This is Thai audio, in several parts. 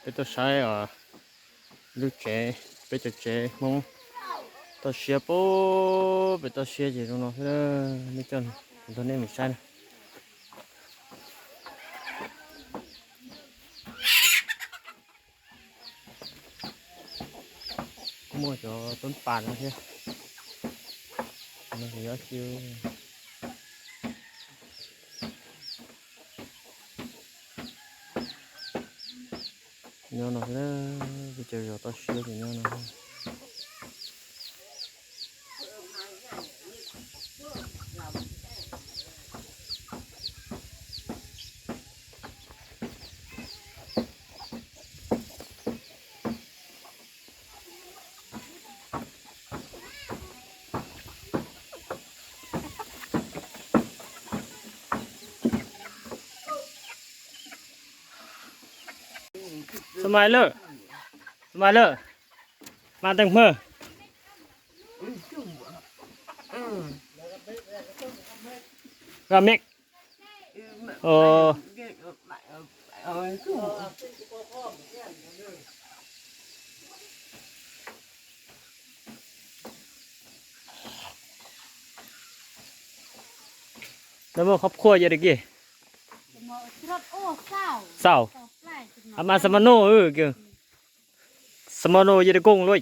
cái tôi sai lúc trẻ bây giờ trẻ mong tôi xia bố bây tôi xia gì đâu nó thế nên chân tôi nên mình sai này mua cho tốn bàn nữa chứ nó thì nó chiêu nhau nó thế bây giờ tôi xia thì nhau nóสมัยเลยมาตั้งเมื่อราเมกโอ้แล้วเมื่อครอบครัวยังไงกี่เศร้าอามาสมโนเกี่ยวสมโนยังได้กุ้งเลย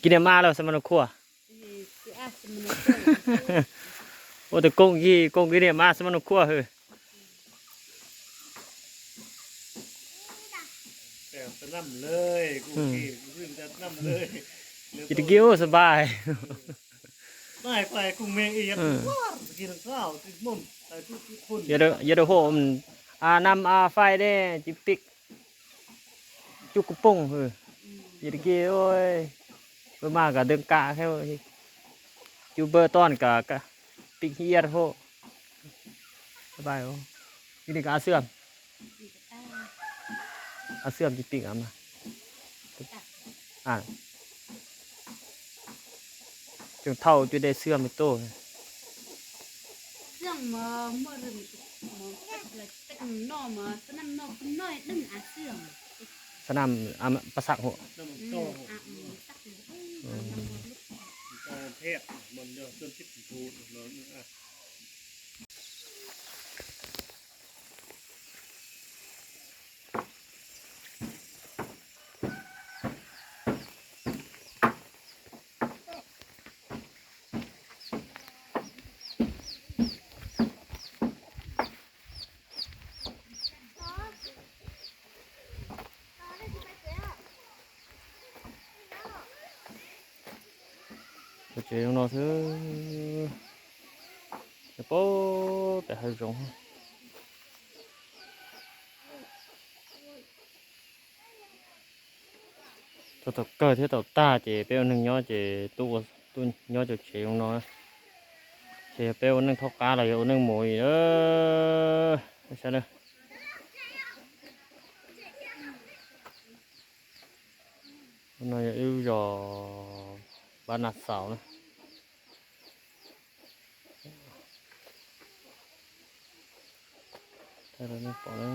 กินเนี่ยมาแล้วสมโนครัวโอ้แต่กุ้งกี่เนี่ยมาสมโนครัวเฮ้ยแต่น้ำเลยกูกี่ขึ้นจะน้ำเลยกินกิ้วสบายไม่ไปกูเมย์อีกว้ากินข้าวติดมุ่นแต่ทุกคน อย่าเด้อโหมนำไฟได้จิปิกจุกกระปุ้งเฮ้ยอย่าได้กี่โอ้ยเมื่อมากับเดินกะแค่จูเบอร์ต้อนกับปิกเฮียร์โหสบายโอ้นี่ก็อาเสื่อมจิปิกอ่ะมาจนเท่าจะได้เสื่อมไปโตเรื่องมาเรื่องเลยแต่นอมาสนั่นนอคุณน้อยดึงอาเสื่อมสนามประสักหัวน้ำโตเทพมันเดี๋ยวต้นทิพย์ทูเราเนี่ยchế nó thứ bố để hơi rộng cho tập cơ thế tập ta chỉ béo nâng nhỏ chỉ tu nhỏ cho chế nó chế béo nâng thóc cá là hiệu nâng mồi đó sao đây hôm nay yêu giò bán nạt xào nữa thế là nó bỏ nó